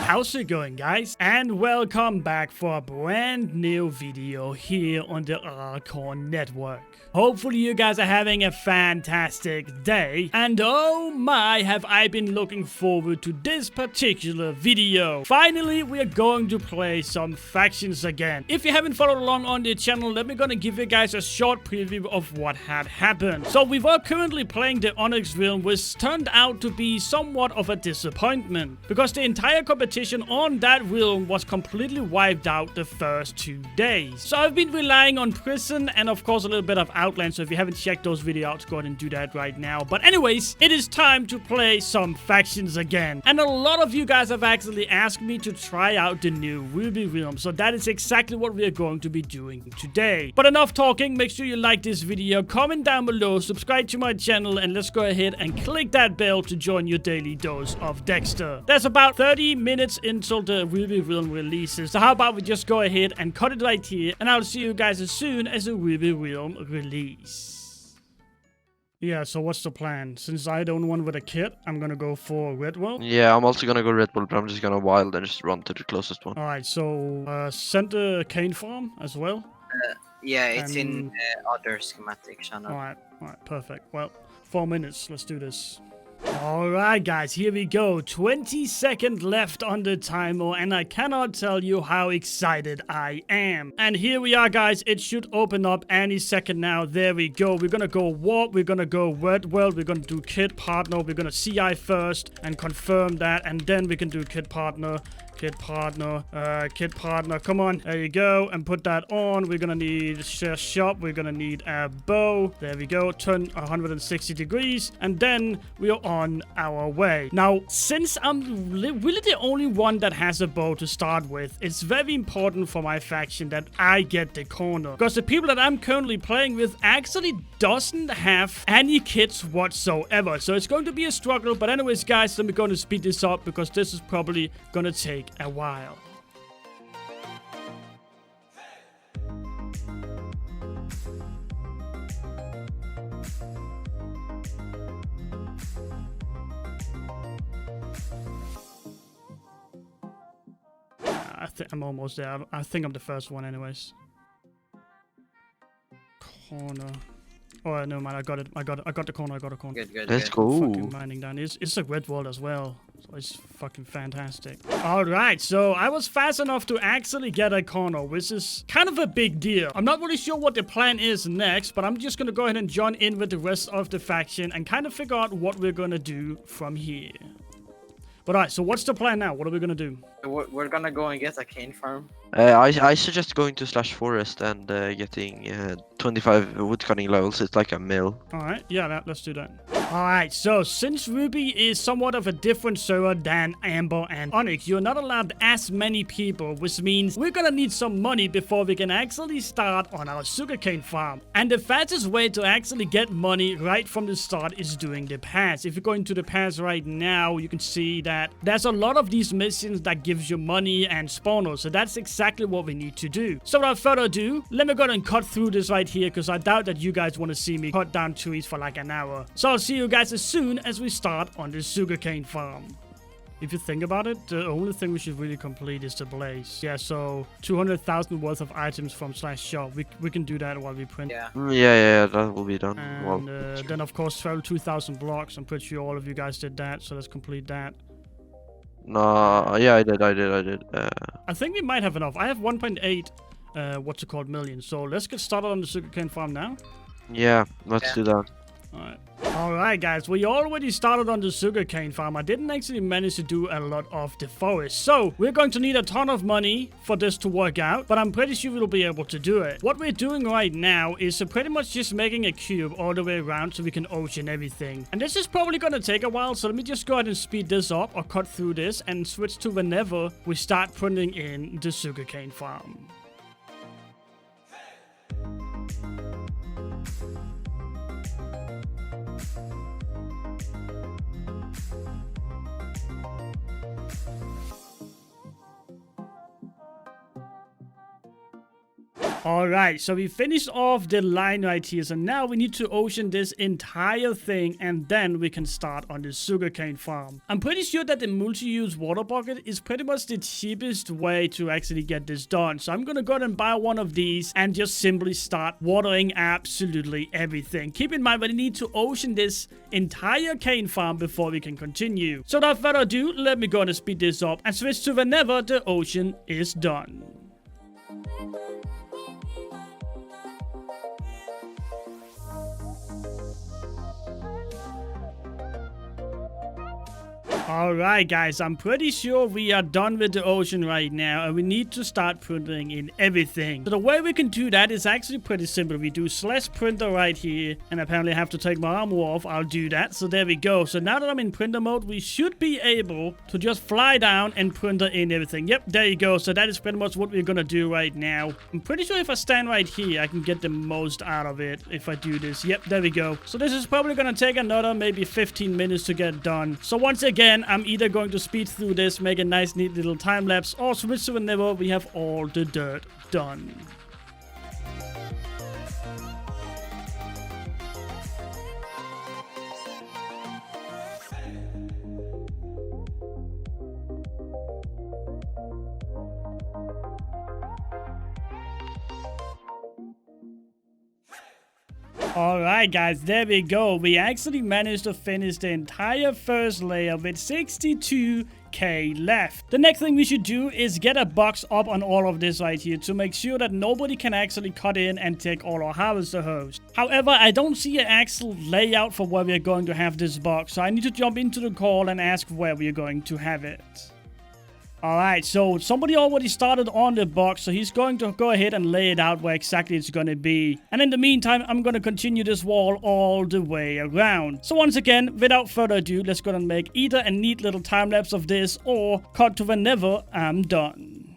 How's it going, guys? And welcome back for a brand new video here on the 𝐒𝐜𝐴𝐽 network. Hopefully you guys are having a fantastic day, and oh my, have I been looking forward to this particular video. Finally, we are going to play some factions again. If you haven't followed along on the channel, let me gonna give you guys a short preview of what had happened. So we were currently playing the Onyx realm, which turned out to be somewhat of a disappointment, because the entire competition on that realm was completely wiped out the first 2 days. So I've been relying on Prison and of course a little bit of Outland, so if you haven't checked those videos out, go ahead and do that right now. But anyways, it is time to play some factions again. And a lot of you guys have actually asked me to try out the new Ruby realm, so that is exactly what we are going to be doing today. But enough talking, make sure you like this video, comment down below, subscribe to my channel, and let's go ahead and click that bell to join your daily dose of Dexter. There's about 30 minutes until the Ruby realm releases, so how about we just go ahead and cut it right here, and I'll see you guys as soon as the Ruby realm release. Yeah, so what's the plan? Since I don't want with a kit, I'm gonna go for Red Bull. Yeah, I'm also gonna go Red Bull, but I'm just gonna wild and just run to the closest one. Alright, so send the cane farm as well. Yeah, it's in other schematic channel. Alright, perfect. Well, 4 minutes, let's do this. Alright guys, here we go. 20 seconds left on the timer, and I cannot tell you how excited I am. And here we are, guys. It should open up any second now. There we go. We're gonna go Warp, we're gonna go Red World, we're gonna do Kit Partner, we're gonna CI first and confirm that, and then we can do Kit Partner. Kit partner, come on, there you go, and put that on. We're gonna need share shop, we're gonna need a bow, there we go, turn 160 degrees, and then we are on our way. Now, since I'm really the only one that has a bow to start with, it's very important for my faction that I get the corner, because the people that I'm currently playing with actually doesn't have any kits whatsoever, so it's going to be a struggle. But anyways, guys, let me go to speed this up, because this is probably gonna take a while. I think I'm almost there. I think I'm the first one anyways. Corner. Oh, no man, I got it. I got the corner. I got a corner. Good. Let's go. Fucking mining down. It's a red wall as well, so it's fucking fantastic. All right, so I was fast enough to actually get a corner, which is kind of a big deal. I'm not really sure what the plan is next, but I'm just gonna go ahead and join in with the rest of the faction and kind of figure out what we're gonna do from here. But alright, so what's the plan now? What are we gonna do? We're gonna go and get a cane farm. I suggest going to /forest and getting 25 woodcutting levels. It's like a mill. Alright, yeah, let's do that. Alright, so since Ruby is somewhat of a different server than Amber and Onyx, you're not allowed as many people, which means we're gonna need some money before we can actually start on our sugarcane farm. And the fastest way to actually get money right from the start is doing the pass. If you go into the pass right now, you can see that there's a lot of these missions that gives you money and spawners, so that's exactly what we need to do. So without further ado, let me go and cut through this right here, because I doubt that you guys want to see me cut down trees for like an hour. So I'll see you guys as soon as we start on the sugarcane farm. If you think about it, the only thing we should really complete is the blaze. Yeah, so 200,000 worth of items from /shop. We can do that while we print. Yeah. Yeah, that will be done. And Well, then of course travel 2,000 blocks. I'm pretty sure all of you guys did that, so let's complete that. no, yeah, I did. I think we might have enough. I have 1.8 million. So let's get started on the sugarcane farm now. Yeah, let's do that. Alright guys, we already started on the sugarcane farm. I didn't actually manage to do a lot of the forest, so we're going to need a ton of money for this to work out, but I'm pretty sure we'll be able to do it. What we're doing right now is pretty much just making a cube all the way around so we can ocean everything. And this is probably gonna take a while, so let me just go ahead and speed this up or cut through this and switch to whenever we start putting in the sugarcane farm. Alright, so we finished off the line right here. So now we need to ocean this entire thing and then we can start on the sugarcane farm. I'm pretty sure that the multi-use water bucket is pretty much the cheapest way to actually get this done. So I'm gonna go ahead and buy one of these and just simply start watering absolutely everything. Keep in mind we need to ocean this entire cane farm before we can continue. So without further ado, let me go ahead and speed this up and switch to whenever the ocean is done. Alright guys, I'm pretty sure we are done with the ocean right now and we need to start printing in everything. So the way we can do that is actually pretty simple. We do /printer right here and apparently I have to take my armor off. I'll do that. So there we go. So now that I'm in printer mode, we should be able to just fly down and printer in everything. Yep, there you go. So that is pretty much what we're gonna do right now. I'm pretty sure if I stand right here, I can get the most out of it if I do this. Yep, there we go. So this is probably gonna take another maybe 15 minutes to get done. So once again, I'm either going to speed through this, make a nice neat little time lapse, or switch to whenever we have all the dirt done. Alright guys, there we go. We actually managed to finish the entire first layer with 62k left. The next thing we should do is get a box up on all of this right here to make sure that nobody can actually cut in and take all our harvester hose. However, I don't see an actual layout for where we're going to have this box, so I need to jump into the call and ask where we're going to have it. Alright, so somebody already started on the box, so he's going to go ahead and lay it out where exactly it's going to be. And in the meantime, I'm going to continue this wall all the way around. So once again, without further ado, let's go and make either a neat little time lapse of this or cut to whenever I'm done.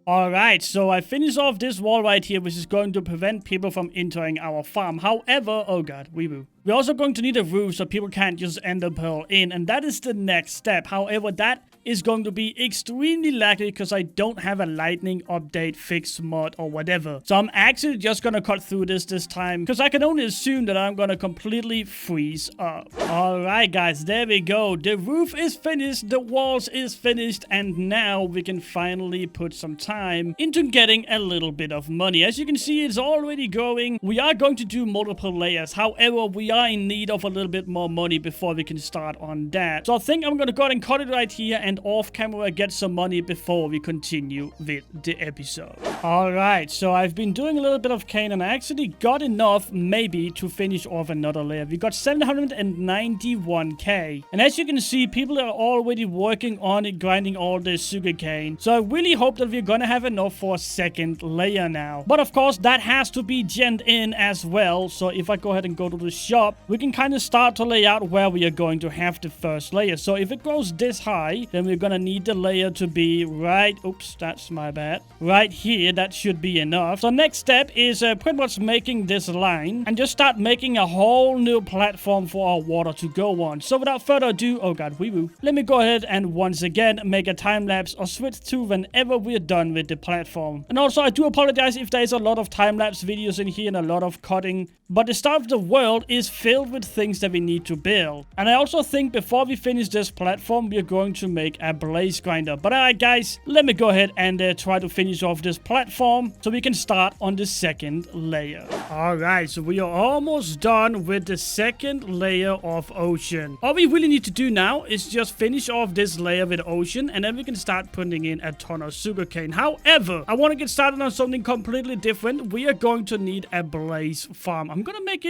Alright, so I finished off this wall right here, which is going to prevent people from entering our farm. However, oh god, we're also going to need a roof so people can't just ender pearl in, and that is the next step. However, that is going to be extremely laggy because I don't have a lightning update fix mod or whatever. So I'm actually just gonna cut through this time because I can only assume that I'm gonna completely freeze up. Alright guys, there we go. The roof is finished, the walls is finished, and now we can finally put some time into getting a little bit of money. As you can see, it's already going. We are going to do multiple layers. However, we are in need of a little bit more money before we can start on that. So I think I'm gonna go ahead and cut it right here and off camera get some money before we continue with the episode. Alright, so I've been doing a little bit of cane and I actually got enough maybe to finish off another layer. We got 791k. And as you can see, people are already working on it, grinding all this sugarcane. So I really hope that we're gonna have enough for a second layer now. But of course, that has to be gemmed in as well. So if I go ahead and go to the shop, we can kind of start to lay out where we are going to have the first layer. So if it goes this high, then we're gonna need the layer to be right, oops, that's my bad, right here. That should be enough. So next step is pretty much making this line and just start making a whole new platform for our water to go on. So without further ado, oh god, let me go ahead and once again make a time lapse or switch to whenever we're done with the platform. And also I do apologize if there's a lot of time lapse videos in here and a lot of cutting, but the start of the world is filled with things that we need to build. And I also think before we finish this platform, we're going to make a blaze grinder. But alright guys, let me go ahead and try to finish off this platform so we can start on the second layer. Alright, so we are almost done with the second layer of ocean. All we really need to do now is just finish off this layer with ocean and then we can start putting in a ton of sugarcane. However, I want to get started on something completely different. We are going to need a blaze farm. I'm gonna make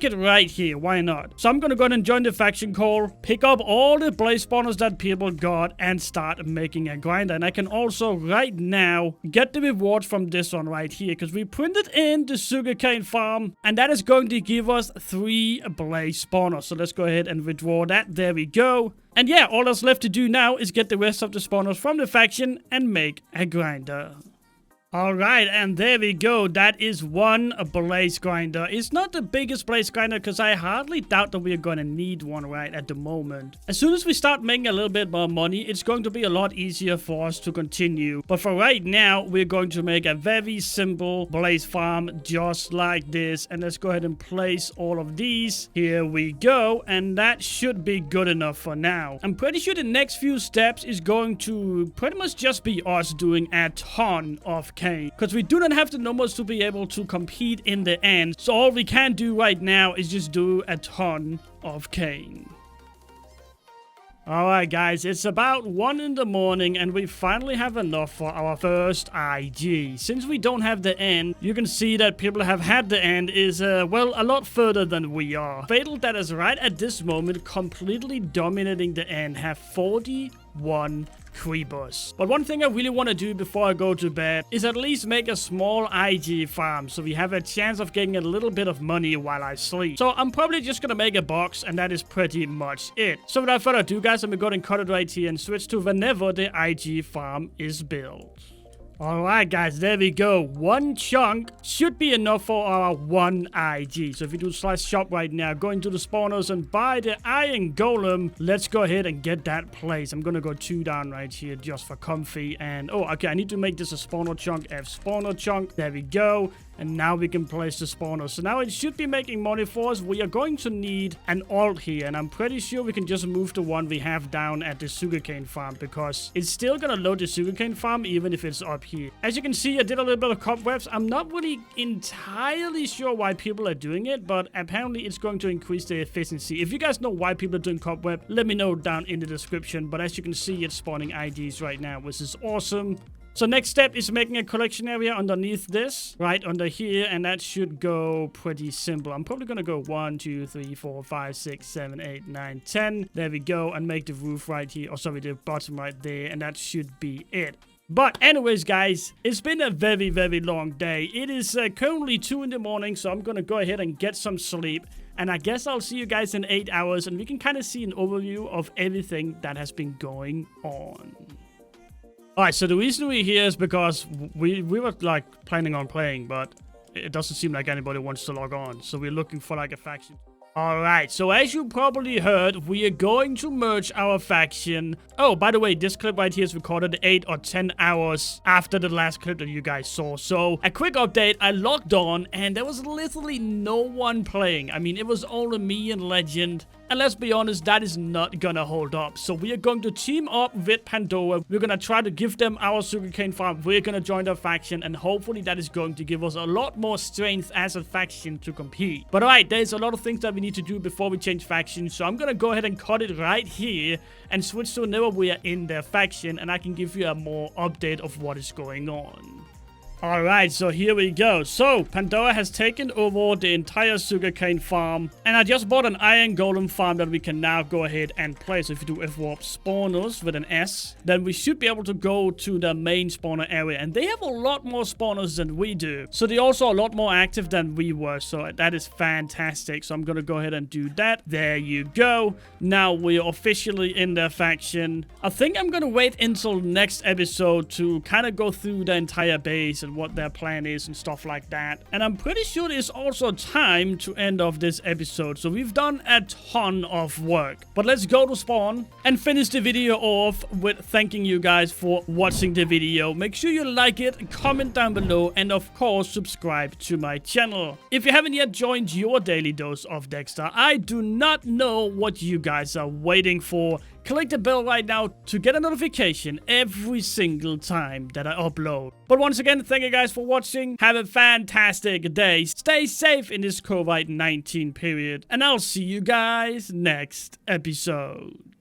it right here. Why not? So I'm gonna go ahead and join the faction call, pick up all the blaze spawners that people got, and start making a grinder. And I can also right now get the rewards from this one right here because we printed in the sugarcane farm, and that is going to give us 3 blaze spawners. So let's go ahead and withdraw that. There we go. And yeah, all that's left to do now is get the rest of the spawners from the faction and make a grinder. All right, and there we go. That is one blaze grinder. It's not the biggest blaze grinder because I hardly doubt that we're going to need one right at the moment. As soon as we start making a little bit more money, it's going to be a lot easier for us to continue. But for right now, we're going to make a very simple blaze farm just like this. And let's go ahead and place all of these. Here we go. And that should be good enough for now. I'm pretty sure the next few steps is going to pretty much just be us doing a ton of because we do not have the numbers to be able to compete in the end. So all we can do right now is just do a ton of cane. Alright guys, it's about 1 in the morning and we finally have enough for our first IG. Since we don't have the end, you can see that people have had the end is, well, a lot further than we are. Fatal that is right at this moment completely dominating the end have 41 creepers. But one thing I really want to do before I go to bed is at least make a small IG farm so we have a chance of getting a little bit of money while I sleep. So I'm probably just gonna make a box and that is pretty much it. So without further ado guys, I'm gonna go ahead and cut it right here and switch to whenever the IG farm is built. Alright guys, there we go. 1 chunk should be enough for our 1 IG. So if we do /shop right now, go into the spawners and buy the iron golem. Let's go ahead and get that placed. I'm gonna go 2 down right here just for comfy. And oh, okay, I need to make this a spawner chunk. Spawner chunk. There we go. And now we can place the spawner. So now it should be making money for us. We are going to need an alt here. And I'm pretty sure we can just move the one we have down at the sugarcane farm. Because it's still going to load the sugarcane farm even if it's up here. As you can see, I did a little bit of cobwebs. I'm not really entirely sure why people are doing it. But apparently it's going to increase the efficiency. If you guys know why people are doing cobweb, let me know down in the description. But as you can see, it's spawning IDs right now, which is awesome. So next step is making a collection area underneath this, right under here, and that should go pretty simple. I'm probably going to go 1, 2, 3, 4, 5, 6, 7, 8, 9, 10. There we go, and make the roof right here, or sorry, the bottom right there, and that should be it. But anyways, guys, it's been a very, very long day. It is currently 2 in the morning, so I'm going to go ahead and get some sleep. And I guess I'll see you guys in 8 hours, and we can kind of see an overview of everything that has been going on. Alright, so the reason we're here is because we were like planning on playing, but it doesn't seem like anybody wants to log on. So we're looking for like a faction. Alright, so as you probably heard, we are going to merge our faction. Oh, by the way, this clip right here is recorded 8 or 10 hours after the last clip that you guys saw. So, a quick update, I logged on and there was literally no one playing. I mean, it was only me and Legend. And let's be honest, that is not gonna hold up. So we are going to team up with Pandora. We're gonna try to give them our sugarcane farm. We're gonna join their faction. And hopefully that is going to give us a lot more strength as a faction to compete. But alright, there's a lot of things that we need to do before we change factions. So I'm gonna go ahead and cut it right here. And switch to whenever we are in their faction. And I can give you a more update of what is going on. Alright, so here we go. So, Pandora has taken over the entire sugarcane farm. And I just bought an iron golem farm that we can now go ahead and play. So if you do FWARP spawners with an S, then we should be able to go to the main spawner area. And they have a lot more spawners than we do. So they're also a lot more active than we were. So that is fantastic. So I'm going to go ahead and do that. There you go. Now we're officially in their faction. I think I'm going to wait until next episode to kind of go through the entire base and what their plan is and stuff like that. And I'm pretty sure it's also time to end off this episode. So we've done a ton of work. But let's go to spawn and finish the video off with thanking you guys for watching the video. Make sure you like it, comment down below, and of course subscribe to my channel. If you haven't yet joined your daily dose of Dexter, I do not know what you guys are waiting for. Click the bell right now to get a notification every single time that I upload. But once again, thank you guys for watching. Have a fantastic day. Stay safe in this COVID-19 period. And I'll see you guys next episode.